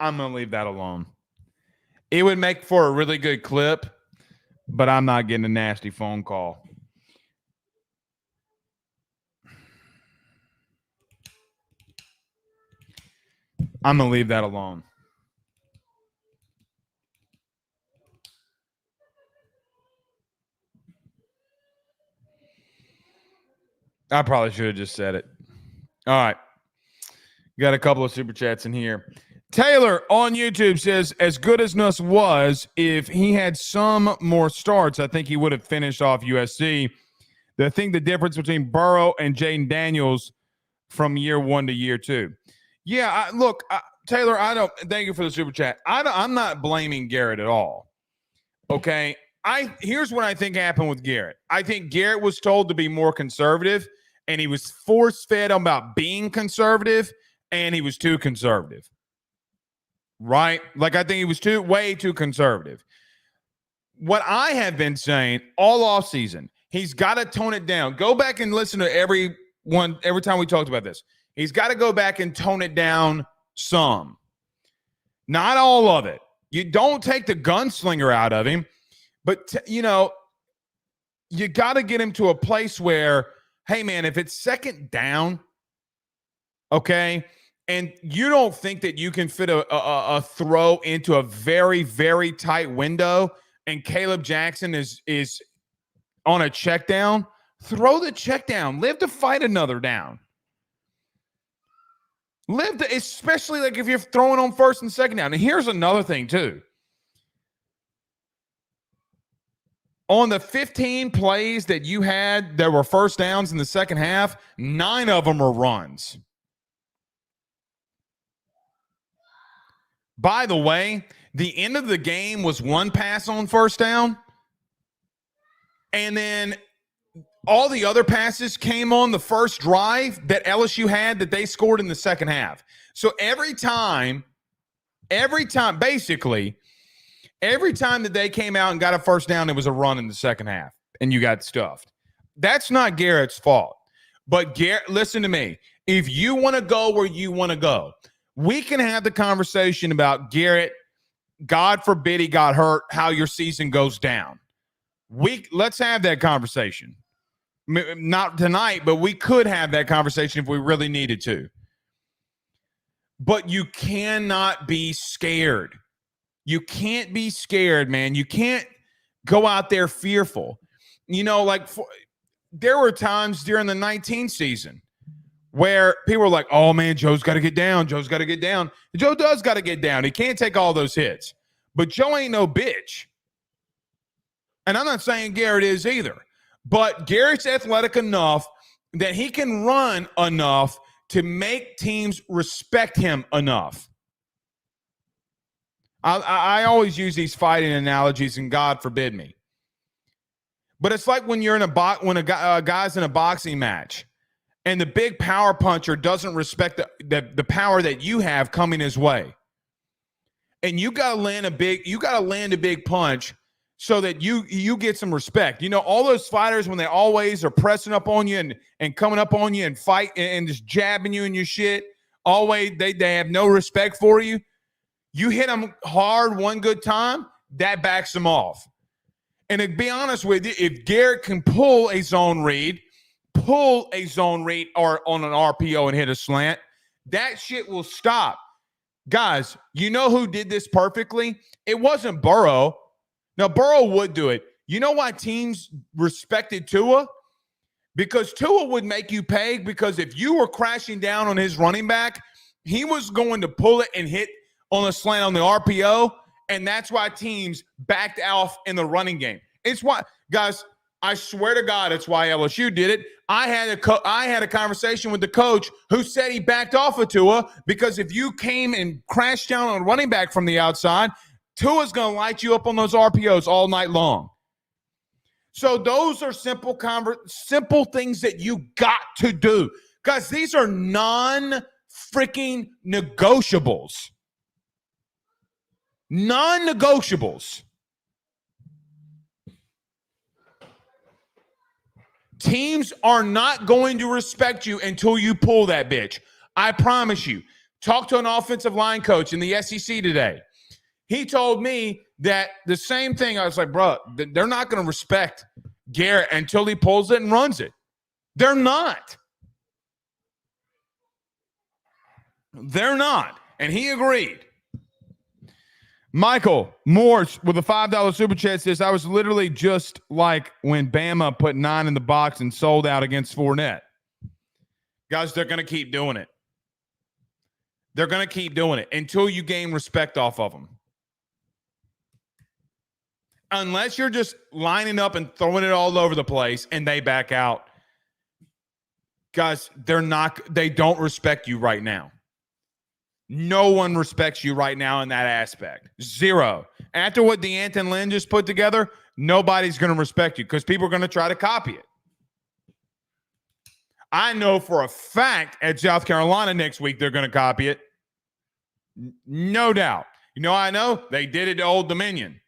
I'm going to leave that alone. It would make for a really good clip, but I'm not getting a nasty phone call. I'm going to leave that alone. I probably should have just said it. All right. Got a couple of super chats in here. Taylor on YouTube says, as good as Nuss was, if he had some more starts, I think he would have finished off USC. I think the difference between Burrow and Jaden Daniels from year one to year two. Yeah, Taylor, thank you for the super chat. I'm not blaming Garrett at all. Okay. Here's what I think happened with Garrett. I think Garrett was told to be more conservative, and he was force-fed about being conservative, and he was too conservative. Right? Like, I think he was way too conservative. What I have been saying all offseason, he's got to tone it down. Go back and listen to every time we talked about this. He's got to go back and tone it down some. Not all of it. You don't take the gunslinger out of him, but, you got to get him to a place where, hey, man, if it's second down, okay, and you don't think that you can fit a throw into a very, very tight window, and Caleb Jackson is on a check down, throw the check down. Live to fight another down. Especially like if you're throwing on first and second down. And here's another thing too. On the 15 plays that you had that were first downs in the second half, 9 of them were runs. By the way, the end of the game was 1 pass on first down, and then all the other passes came on the first drive that LSU had that they scored in the second half. So every time basically, every time that they came out and got a first down, it was a run in the second half, and you got stuffed. That's not Garrett's fault. But Garrett, listen to me. If you want to go where you want to go, we can have the conversation about Garrett. God forbid he got hurt, how your season goes down. Let's have that conversation. Not tonight, but we could have that conversation if we really needed to. But you cannot be scared. You can't be scared, man. You can't go out there fearful. There were times during the 19 season where people are like, oh, man, Joe's got to get down. Joe's got to get down. Joe does got to get down. He can't take all those hits. But Joe ain't no bitch. And I'm not saying Garrett is either. But Garrett's athletic enough that he can run enough to make teams respect him enough. I always use these fighting analogies, and God forbid me. But it's like when you're in when a guy's in a boxing match, and the big power puncher doesn't respect the power that you have coming his way. And you gotta land a big punch so that you get some respect. You know, all those fighters, when they always are pressing up on you and coming up on you and fight and just jabbing you and your shit, always they have no respect for you. You hit them hard one good time, that backs them off. And to be honest with you, if Garrett can pull a zone read or on an RPO and hit a slant, that shit will stop. Guys, you know who did this perfectly? It wasn't Burrow. Now, Burrow would do it. You know why teams respected Tua? Because Tua would make you pay, because if you were crashing down on his running back, he was going to pull it and hit on a slant on the RPO, and that's why teams backed off in the running game. It's why, guys, I swear to God, it's why LSU did it. I had a conversation with the coach who said he backed off of Tua because if you came and crashed down on a running back from the outside, Tua's going to light you up on those RPOs all night long. So those are simple things that you got to do. Guys, these are non-freaking negotiables. Non-negotiables. Teams are not going to respect you until you pull that bitch. I promise you. Talk to an offensive line coach in the SEC today. He told me that the same thing. I was like, bro, they're not going to respect Garrett until he pulls it and runs it. They're not. They're not. And he agreed. Michael Morse with a $5 super chat says, I was literally just like when Bama put 9 in the box and sold out against Fournette. Guys, they're going to keep doing it. They're going to keep doing it until you gain respect off of them. Unless you're just lining up and throwing it all over the place and they back out. Guys, they don't respect you right now. No one respects you right now in that aspect. Zero. After what DeAnton Lynn just put together, nobody's going to respect you because people are going to try to copy it. I know for a fact at South Carolina next week they're going to copy it. No doubt. You know I know? They did it to Old Dominion.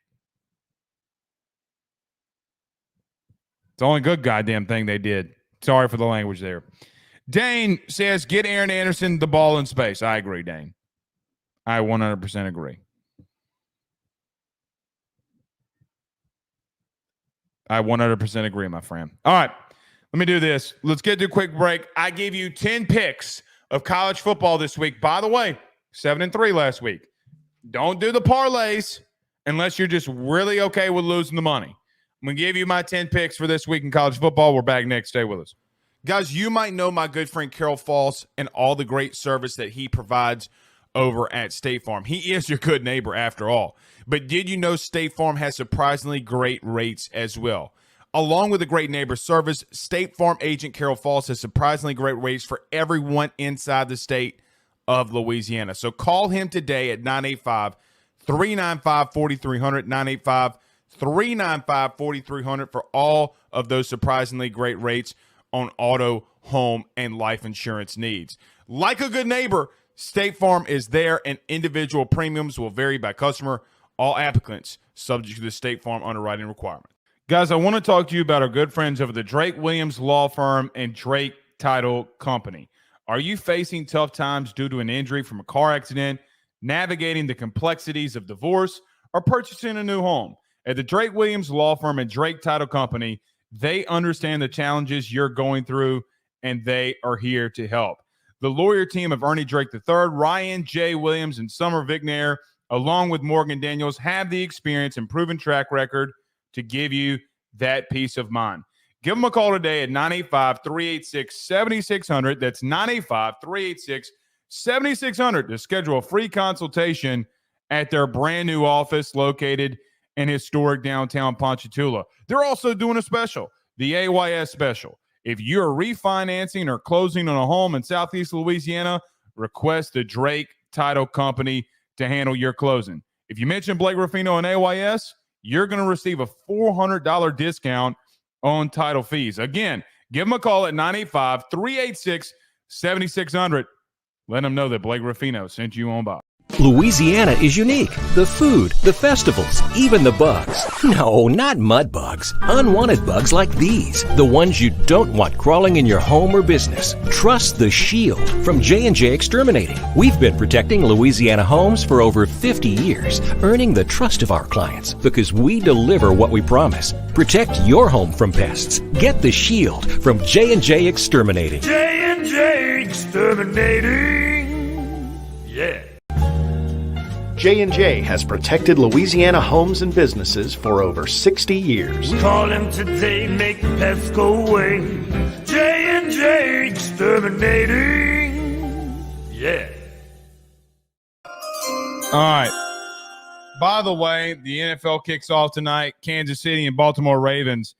It's the only good goddamn thing they did. Sorry for the language there. Dane says, get Aaron Anderson the ball in space. I agree, Dane. I 100% agree. I 100% agree, my friend. All right, let me do this. Let's get to a quick break. I gave you 10 picks of college football this week. By the way, 7-3 last week. Don't do the parlays unless you're just really okay with losing the money. I'm going to give you my 10 picks for this week in college football. We're back next. Stay with us. Guys, you might know my good friend Carol Falls and all the great service that he provides over at State Farm. He is your good neighbor after all. But did you know State Farm has surprisingly great rates as well? Along with the great neighbor service, State Farm agent Carol Falls has surprisingly great rates for everyone inside the state of Louisiana. So call him today at 985-395-4300, 985-395-4300 for all of those surprisingly great rates on auto, home, and life insurance needs. Like a good neighbor, State Farm is there, and individual premiums will vary by customer. All applicants subject to the State Farm underwriting requirement. Guys, I want to talk to you about our good friends over the Drake Williams Law Firm and Drake Title Company. Are you facing tough times due to an injury from a car accident, navigating the complexities of divorce, or purchasing a new home? At the Drake Williams Law Firm and Drake Title Company, they understand the challenges you're going through, and they are here to help. The lawyer team of Ernie Drake III, Ryan J. Williams, and Summer Vignair, along with Morgan Daniels, have the experience and proven track record to give you that peace of mind. Give them a call today at 985-386-7600. That's 985-386-7600 to schedule a free consultation at their brand new office located in historic downtown Ponchatoula. They're also doing a special, the AYS special. If you're refinancing or closing on a home in Southeast Louisiana, request the Drake Title Company to handle your closing. If you mention Blake Ruffino and AYS, you're going to receive a $400 discount on title fees. Again, give them a call at 985-386-7600. Let them know that Blake Ruffino sent you on by. Louisiana is unique. The food, the festivals, even the bugs. No, not mud bugs. Unwanted bugs like these. The ones you don't want crawling in your home or business. Trust the Shield from J&J Exterminating. We've been protecting Louisiana homes for over 50 years, earning the trust of our clients because we deliver what we promise. Protect your home from pests. Get the Shield from J&J Exterminating. J&J Exterminating. Yeah. J&J has protected Louisiana homes and businesses for over 60 years. Call him today, make pests go away. J&J Exterminating. Yeah. All right. By the way, the NFL kicks off tonight. Kansas City and Baltimore Ravens.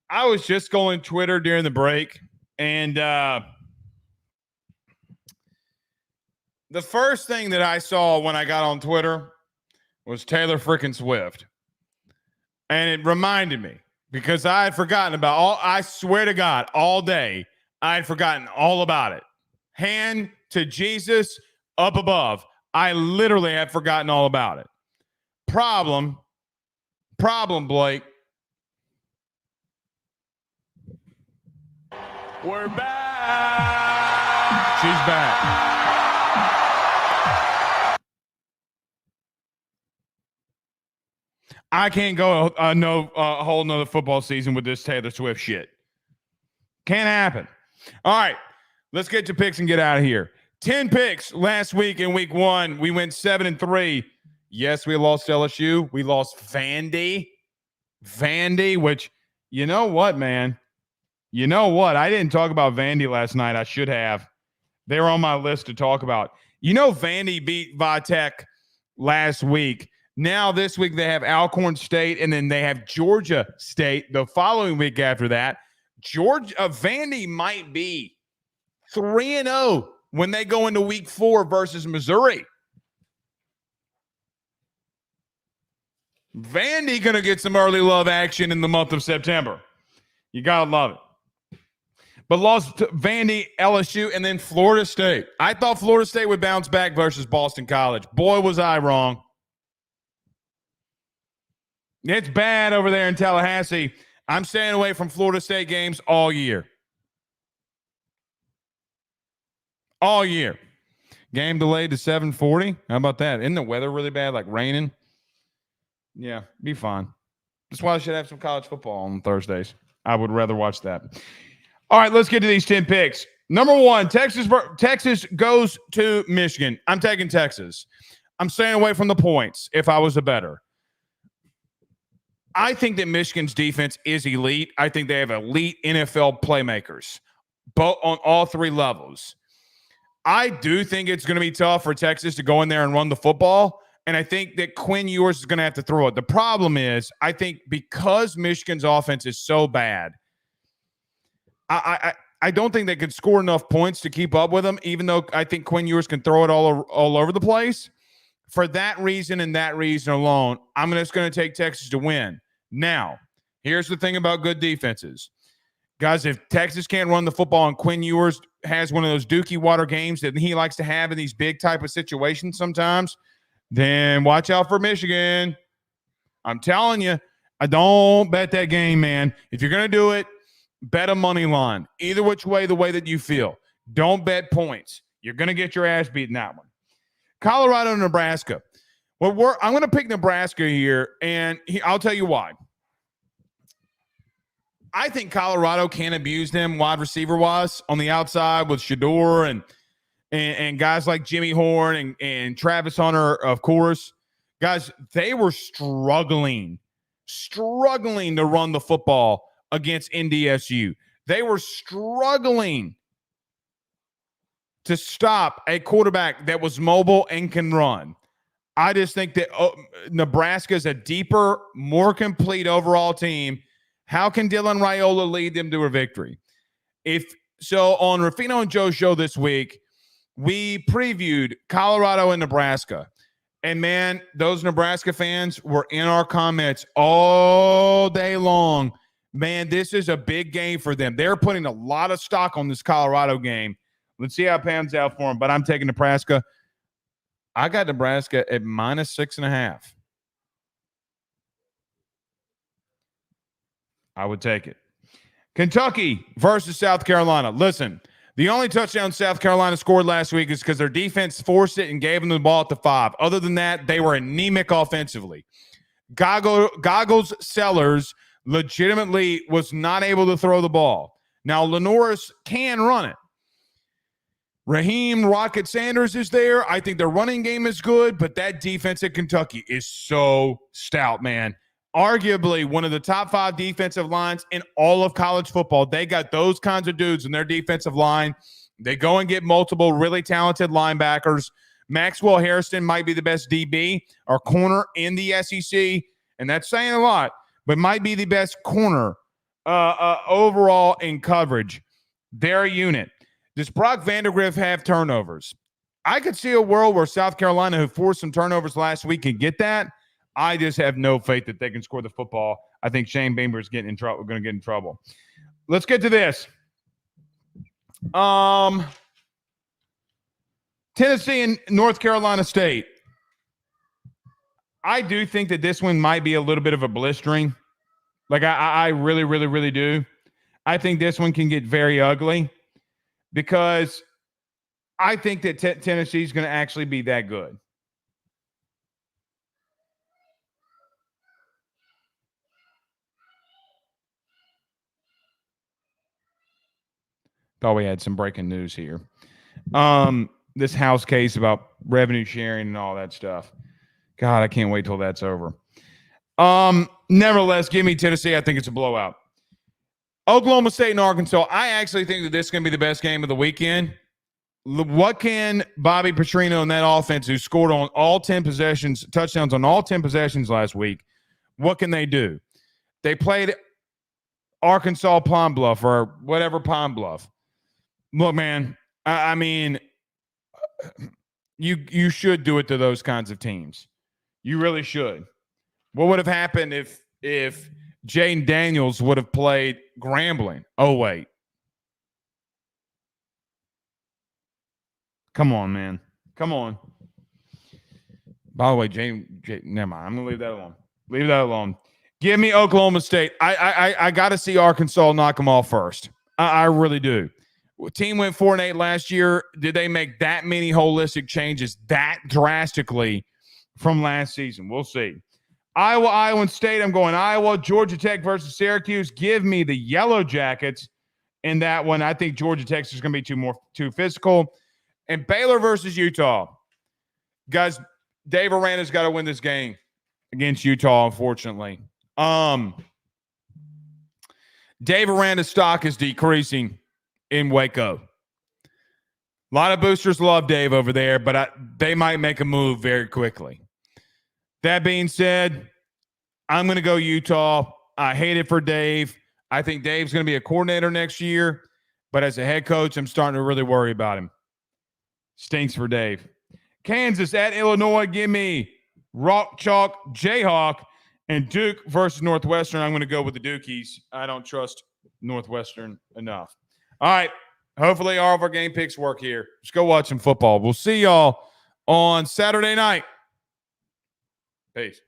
I was just going Twitter during the break, and the first thing that I saw when I got on Twitter was Taylor freaking Swift. And it reminded me because I had forgotten about I swear to God, all day, I had forgotten all about it. Hand to Jesus up above. I literally had forgotten all about it. Problem, Blake. We're back. She's back. I can't go a whole nother football season with this Taylor Swift shit. Can't happen. All right, let's get to picks and get out of here. 10 picks last week in week 1. We went 7-3. Yes, we lost LSU. We lost Vandy, which, you know what, man? You know what? I didn't talk about Vandy last night. I should have. They were on my list to talk about. You know, Vandy beat Vitek last week. Now this week they have Alcorn State, and then they have Georgia State the following week after that. Vandy might be 3-0 when they go into week 4 versus Missouri. Vandy going to get some early love action in the month of September. You got to love it. But lost to Vandy, LSU, and then Florida State. I thought Florida State would bounce back versus Boston College. Boy, was I wrong. It's bad over there in Tallahassee. I'm staying away from Florida State games all year. All year. Game delayed to 7:40. How about that? Isn't the weather really bad, like raining? Yeah, be fine. That's why I should have some college football on Thursdays. I would rather watch that. All right, let's get to these 10 picks. Number 1, Texas goes to Michigan. I'm taking Texas. I'm staying away from the points if I was a bettor. I think that Michigan's defense is elite. I think they have elite NFL playmakers, both on all 3 levels. I do think it's going to be tough for Texas to go in there and run the football, and I think that Quinn Ewers is going to have to throw it. The problem is, I think because Michigan's offense is so bad, I don't think they could score enough points to keep up with them, even though I think Quinn Ewers can throw it all over the place. For that reason and that reason alone, I'm just going to take Texas to win. Now, here's the thing about good defenses. Guys, if Texas can't run the football and Quinn Ewers has one of those dookie water games that he likes to have in these big type of situations sometimes, then watch out for Michigan. I'm telling you, I don't bet that game, man. If you're going to do it, bet a money line. Either which way, the way that you feel. Don't bet points. You're going to get your ass beat in that one. Colorado, Nebraska. Well, I'm going to pick Nebraska here, and I'll tell you why. I think Colorado can abuse them wide receiver-wise on the outside with Shador and guys like Jimmy Horn and Travis Hunter, of course. Guys, they were struggling to run the football against NDSU. They were struggling to stop a quarterback that was mobile and can run. I just think that Nebraska is a deeper, more complete overall team. How can Dylan Raiola lead them to a victory? So on Ruffino and Joe's show this week, we previewed Colorado and Nebraska. And, man, those Nebraska fans were in our comments all day long. Man, this is a big game for them. They're putting a lot of stock on this Colorado game. Let's see how it pans out for them. But I'm taking Nebraska. I got Nebraska at -6.5. I would take it. Kentucky versus South Carolina. Listen, the only touchdown South Carolina scored last week is because their defense forced it and gave them the ball at the 5. Other than that, they were anemic offensively. Goggles Sellers legitimately was not able to throw the ball. Now, Lenoris can run it. Raheem Rocket Sanders is there. I think their running game is good, but that defense at Kentucky is so stout, man. Arguably one of the top 5 defensive lines in all of college football. They got those kinds of dudes in their defensive line. They go and get multiple really talented linebackers. Maxwell Harrison might be the best DB or corner in the SEC, and that's saying a lot, but might be the best corner overall in coverage. Their unit. Does Brock Vandagriff have turnovers? I could see a world where South Carolina, who forced some turnovers last week, can get that. I just have no faith that they can score the football. I think Shane Beamer is going to get in trouble. Let's get to this. Tennessee and North Carolina State. I do think that this one might be a little bit of a blistering. Like I really, really, really do. I think this one can get very ugly because I think that Tennessee is going to actually be that good. Thought we had some breaking news here. This House case about revenue sharing and all that stuff. God, I can't wait till that's over. Nevertheless, give me Tennessee. I think it's a blowout. Oklahoma State and Arkansas. I actually think that this is going to be the best game of the weekend. What can Bobby Petrino and that offense, who scored on all 10 possessions, touchdowns on all 10 possessions last week, what can they do? They played Arkansas Pine Bluff or whatever Pine Bluff. Look, man, I mean, you should do it to those kinds of teams. You really should. What would have happened if Jaden Daniels would have played Grambling? Oh, wait. Come on, man. Come on. By the way, Jaden, never mind. I'm going to leave that alone. Leave that alone. Give me Oklahoma State. I got to see Arkansas knock them off first. I really do. Team went 4-8 last year. Did they make that many holistic changes that drastically from last season? We'll see. Iowa State. I'm going Iowa. Georgia Tech versus Syracuse. Give me the Yellow Jackets in that one. I think Georgia Tech is going to be too physical. And Baylor versus Utah. Guys, Dave Aranda's got to win this game against Utah, unfortunately. Dave Aranda's stock is decreasing in Waco. A lot of boosters love Dave over there, but they might make a move very quickly. That being said, I'm going to go Utah. I hate it for Dave. I think Dave's going to be a coordinator next year, but as a head coach, I'm starting to really worry about him. Stinks for Dave. Kansas at Illinois. Give me Rock Chalk Jayhawk. And Duke versus Northwestern. I'm going to go with the Dukies. I don't trust Northwestern enough. All right. Hopefully all of our game picks work here. Let's go watch some football. We'll see y'all on Saturday night. Peace.